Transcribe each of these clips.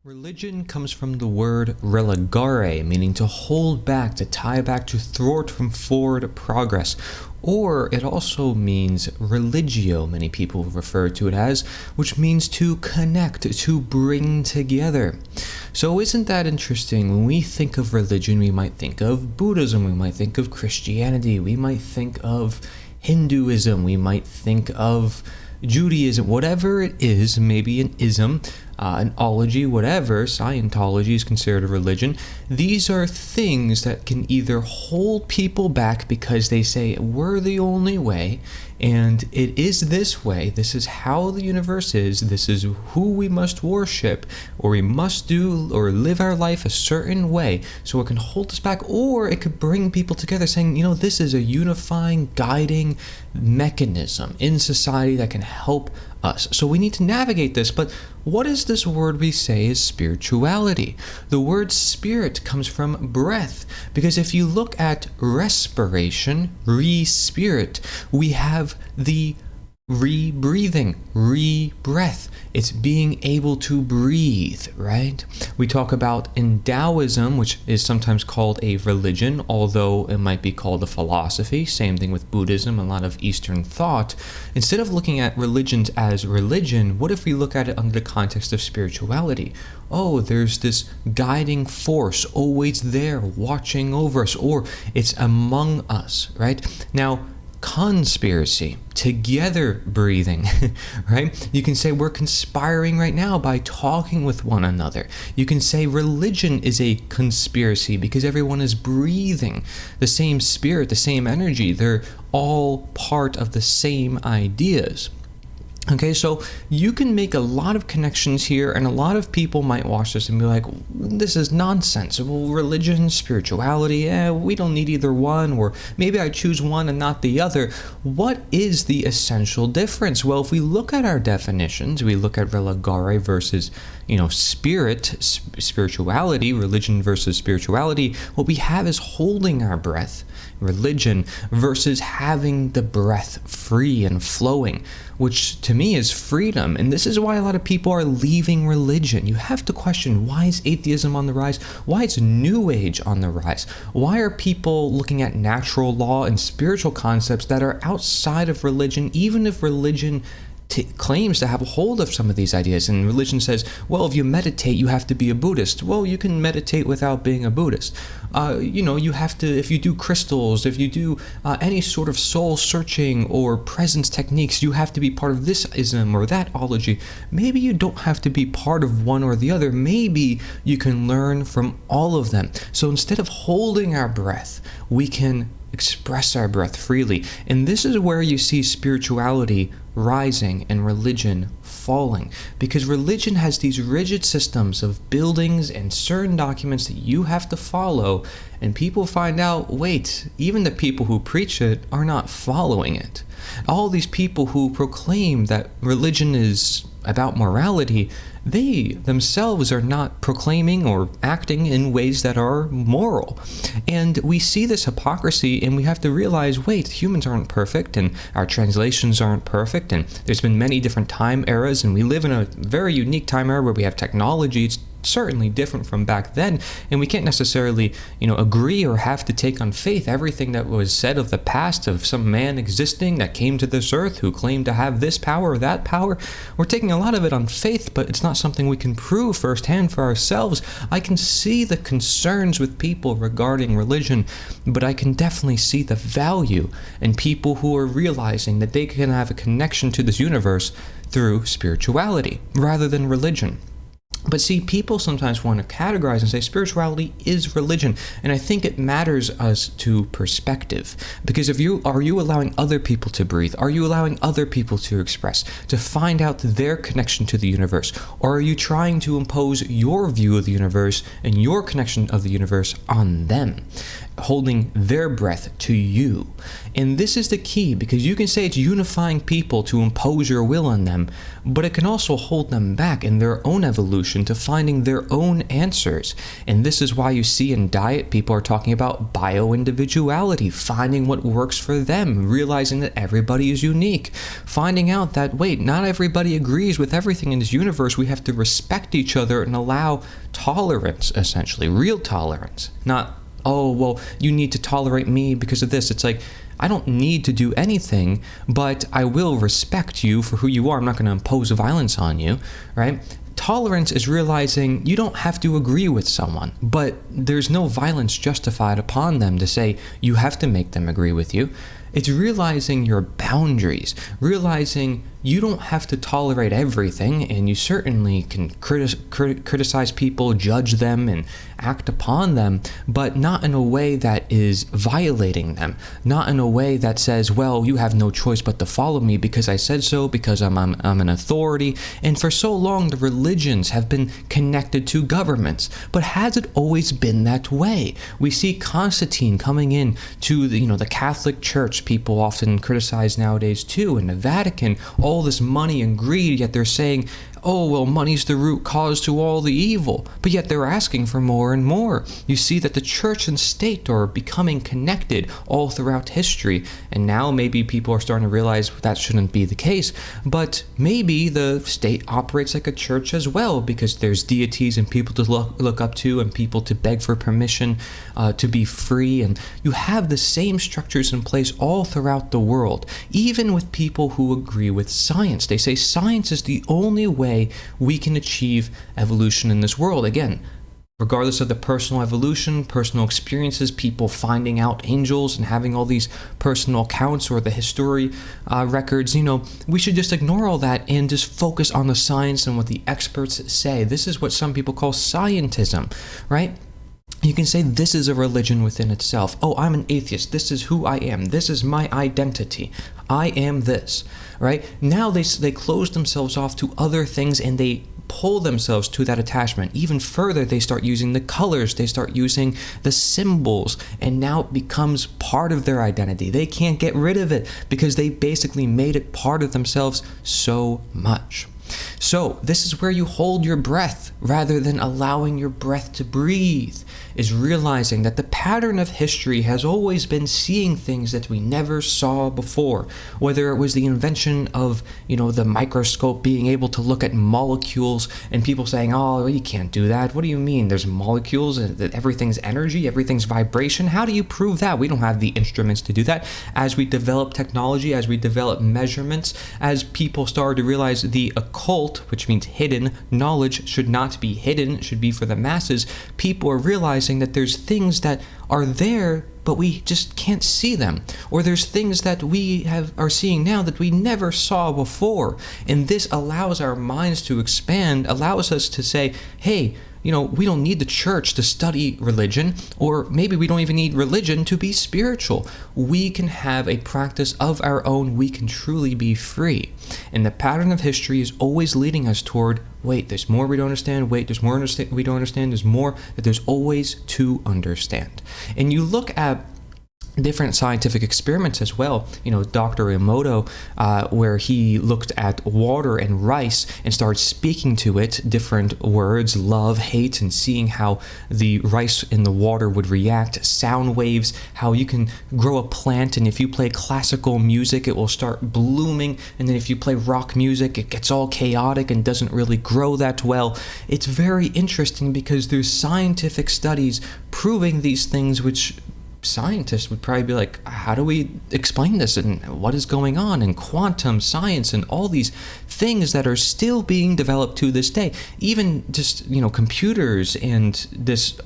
Religion comes from the word religare, meaning to hold back, to tie back, to thwart from forward progress. Or it also means religio, many people refer to it as, which means to connect, to bring together. So isn't that interesting? When we think of religion, we might think of Buddhism, we might think of Christianity, we might think of Hinduism, we might think of Judaism, whatever it is, maybe an ism, an ology, whatever, Scientology is considered a religion. These are things that can either hold people back because they say, we're the only way, and it is this way, this is how the universe is, this is who we must worship, or we must do or live our life a certain way, so it can hold us back, or it could bring people together saying, this is a unifying, guiding mechanism in society that can help us. So we need to navigate this, but what is this word we say is spirituality? The word spirit comes from breath, because if you look at respiration, re-spirit, we have the re-breathing, re-breath. It's being able to breathe, right? We talk about in Taoism, which is sometimes called a religion, although it might be called a philosophy. Same thing with Buddhism, a lot of Eastern thought. Instead of looking at religions as religion, what if we look at it under the context of spirituality? Oh, there's this guiding force always there watching over us, or it's among us, right? Now, conspiracy, together breathing, right? You can say we're conspiring right now by talking with one another. You can say religion is a conspiracy because everyone is breathing the same spirit, the same energy. They're all part of the same ideas. Okay, so you can make a lot of connections here, and a lot of people might watch this and be like, this is nonsense. Well, religion, spirituality, we don't need either one, or maybe I choose one and not the other. What is the essential difference? Well, if we look at our definitions, we look at religare versus, spirituality, religion versus spirituality, what we have is holding our breath, religion, versus having the breath free and flowing, which to me is freedom. And this is why a lot of people are leaving religion. You have to question, why is atheism on the rise? Why is New Age on the rise? Why are people looking at natural law and spiritual concepts that are outside of religion, even if religion claims to have a hold of some of these ideas? And religion says, well, if you meditate, you have to be a Buddhist. Well, you can meditate without being a Buddhist. You have to, if you do crystals, if you do any sort of soul searching or presence techniques, you have to be part of this ism or that ology. Maybe you don't have to be part of one or the other. Maybe you can learn from all of them. So instead of holding our breath, we can express our breath freely. And this is where you see spirituality rising and religion falling, because religion has these rigid systems of buildings and certain documents that you have to follow, and people find out, wait, even the people who preach it are not following it. All these people who proclaim that religion is about morality, they themselves are not proclaiming or acting in ways that are moral. And we see this hypocrisy, and we have to realize, wait, humans aren't perfect, and our translations aren't perfect, and there's been many different time eras, and we live in a very unique time era where we have technology. It's certainly different from back then, and we can't necessarily agree or have to take on faith everything that was said of the past, of some man existing that came to this earth who claimed to have this power or that power. We're taking a lot of it on faith, but it's not something we can prove firsthand for ourselves. I can see the concerns with people regarding religion, but I can definitely see the value in people who are realizing that they can have a connection to this universe through spirituality rather than religion. But see, people sometimes want to categorize and say spirituality is religion, and I think it matters as to perspective. Because are you allowing other people to breathe? Are you allowing other people to express, to find out their connection to the universe? Or are you trying to impose your view of the universe and your connection of the universe on them? holding their breath to you. And this is the key, because you can say it's unifying people to impose your will on them, but it can also hold them back in their own evolution to finding their own answers. And this is why you see in diet, people are talking about bio-individuality, finding what works for them, realizing that everybody is unique, finding out that, wait, not everybody agrees with everything in this universe. We have to respect each other and allow tolerance, essentially, real tolerance, not, oh, well, you need to tolerate me because of this. It's like, I don't need to do anything, but I will respect you for who you are. I'm not going to impose violence on you, right? Tolerance is realizing you don't have to agree with someone, but there's no violence justified upon them to say you have to make them agree with you. It's realizing your boundaries, realizing you don't have to tolerate everything, and you certainly can criticize people, judge them, and act upon them, but not in a way that is violating them, not in a way that says, well, you have no choice but to follow me because I said so, because I'm an authority. And for so long, the religions have been connected to governments, but has it always been that way? We see Constantine coming in to the Catholic Church. People often criticize nowadays too, in the Vatican, all this money and greed, yet they're saying, oh, well, money's the root cause to all the evil, but yet they're asking for more and more. You see that the church and state are becoming connected all throughout history, and now maybe people are starting to realize that shouldn't be the case, but maybe the state operates like a church as well, because there's deities and people to look up to and people to beg for permission to be free, and you have the same structures in place all throughout the world, even with people who agree with science. They say science is the only way we can achieve evolution in this world. Again, regardless of the personal evolution, personal experiences, people finding out angels and having all these personal accounts or the history records, we should just ignore all that and just focus on the science and what the experts say. This is what some people call scientism, right? You can say this is a religion within itself. Oh, I'm an atheist. This is who I am. This is my identity. I am this, right? Now they close themselves off to other things and they pull themselves to that attachment. Even further, they start using the colors. They start using the symbols, and now it becomes part of their identity. They can't get rid of it because they basically made it part of themselves so much. So this is where you hold your breath rather than allowing your breath to breathe, is realizing that the pattern of history has always been seeing things that we never saw before, whether it was the invention of, the microscope, being able to look at molecules, and people saying, oh, you can't do that. What do you mean? There's molecules, that everything's energy, everything's vibration. How do you prove that? We don't have the instruments to do that. As we develop technology, as we develop measurements, as people started to realize the occult, which means hidden, knowledge should not be hidden, it should be for the masses, people are realizing that there's things that are there, but we just can't see them. Or there's things that we are seeing now that we never saw before. And this allows our minds to expand, allows us to say, hey, we don't need the church to study religion, or maybe we don't even need religion to be spiritual. We can have a practice of our own. We can truly be free. And the pattern of history is always leading us toward, wait, there's more we don't understand. Wait, there's more we don't understand. There's more that there's always to understand. And you look at different scientific experiments as well. Dr. Emoto, where he looked at water and rice and started speaking to it, different words, love, hate, and seeing how the rice in the water would react, sound waves, how you can grow a plant, and if you play classical music, it will start blooming, and then if you play rock music, it gets all chaotic and doesn't really grow that well. It's very interesting because there's scientific studies proving these things, which scientists would probably be like, how do we explain this, and what is going on, and quantum science and all these things that are still being developed to this day. Even just computers and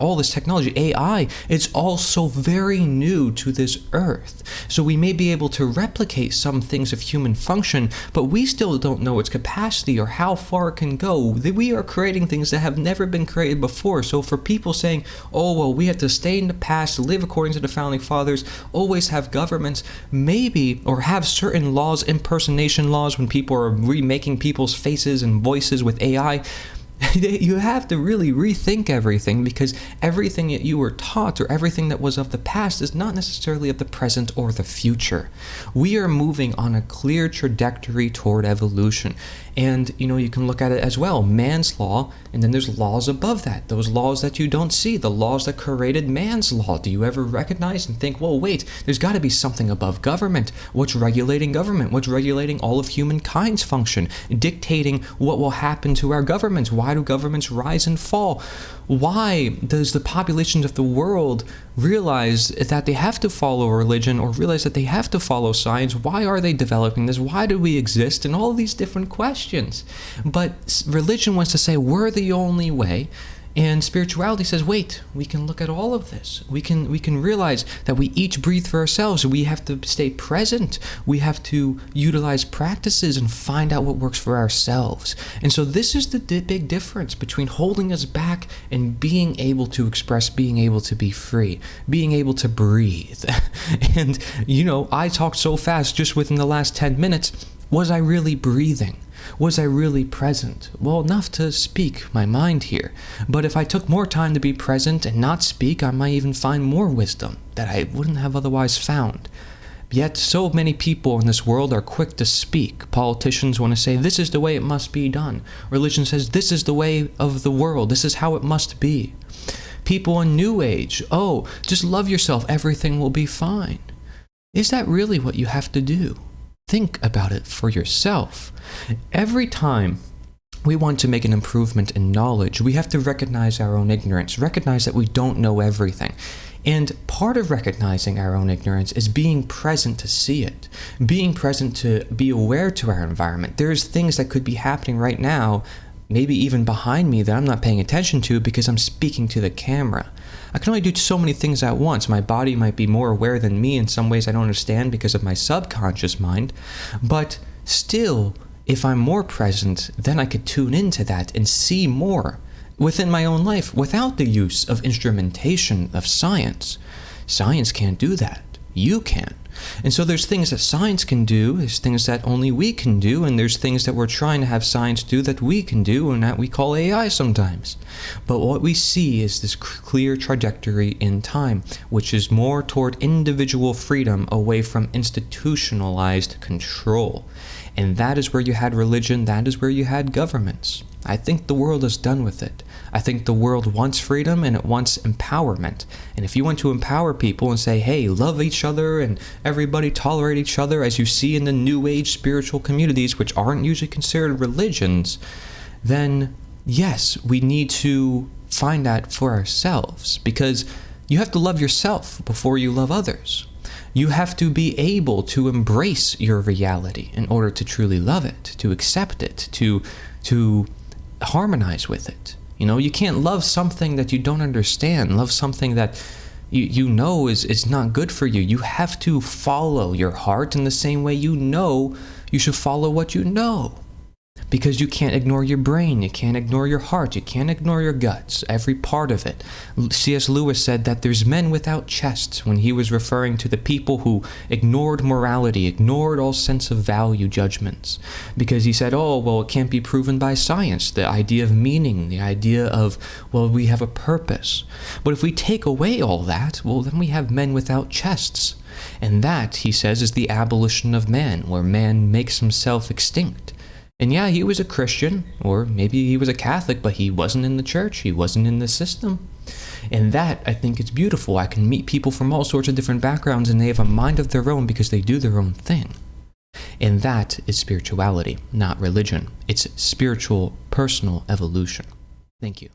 all this technology, AI, it's all so very new to this earth. So we may be able to replicate some things of human function, but we still don't know its capacity or how far it can go. We are creating things that have never been created before. So for people saying, oh, well, we have to stay in the past, live according to the founding fathers, always have governments, maybe, or have certain laws, impersonation laws, when people are remaking people's faces and voices with AI, You have to really rethink everything, because everything that you were taught or everything that was of the past is not necessarily of the present or the future. We are moving on a clear trajectory toward evolution. And, you can look at it as well. Man's law, and then there's laws above that. Those laws that you don't see, the laws that created man's law. Do you ever recognize and think, well, wait, there's got to be something above government. What's regulating government? What's regulating all of humankind's function? Dictating what will happen to our governments? Why do governments rise and fall? Why does the populations of the world realize that they have to follow religion, or realize that they have to follow science? Why are they developing this? Why do we exist? And all these different questions. But religion wants to say we're the only way. And spirituality says, wait, we can look at all of this. We can realize that we each breathe for ourselves. We have to stay present. We have to utilize practices and find out what works for ourselves. And so this is the big difference between holding us back and being able to express, being able to be free, being able to breathe. And, I talked so fast just within the last 10 minutes. Was I really breathing? Was I really present? Well, enough to speak my mind here. But if I took more time to be present and not speak, I might even find more wisdom that I wouldn't have otherwise found. Yet so many people in this world are quick to speak. Politicians want to say, this is the way it must be done. Religion says, this is the way of the world. This is how it must be. People in New Age, just love yourself. Everything will be fine. Is that really what you have to do? Think about it for yourself. Every time we want to make an improvement in knowledge, we have to recognize our own ignorance, recognize that we don't know everything. And part of recognizing our own ignorance is being present to see it, being present to be aware to our environment. There's things that could be happening right now, maybe even behind me, that I'm not paying attention to because I'm speaking to the camera. I can only do so many things at once. My body might be more aware than me in some ways I don't understand because of my subconscious mind. But still, if I'm more present, then I could tune into that and see more within my own life without the use of instrumentation of science. Science can't do that. You can. And so there's things that science can do, there's things that only we can do, and there's things that we're trying to have science do that we can do, and that we call AI sometimes. But what we see is this clear trajectory in time, which is more toward individual freedom away from institutionalized control. And that is where you had religion, that is where you had governments. I think the world is done with it. I think the world wants freedom and it wants empowerment. And if you want to empower people and say, hey, love each other and everybody tolerate each other, as you see in the New Age spiritual communities, which aren't usually considered religions, then yes, we need to find that for ourselves, because you have to love yourself before you love others. You have to be able to embrace your reality in order to truly love it, to accept it, to harmonize with it. You can't love something that you don't understand, love something that you know is not good for you. You have to follow your heart in the same way you should follow what you know. Because you can't ignore your brain, you can't ignore your heart, you can't ignore your guts, every part of it. C.S. Lewis said that there's men without chests when he was referring to the people who ignored morality, ignored all sense of value judgments. Because he said, it can't be proven by science, the idea of meaning, the idea of, we have a purpose. But if we take away all that, then we have men without chests. And that, he says, is the abolition of man, where man makes himself extinct. And yeah, he was a Christian, or maybe he was a Catholic, but he wasn't in the church, he wasn't in the system. And that, I think, is beautiful. I can meet people from all sorts of different backgrounds, and they have a mind of their own because they do their own thing. And that is spirituality, not religion. It's spiritual, personal evolution. Thank you.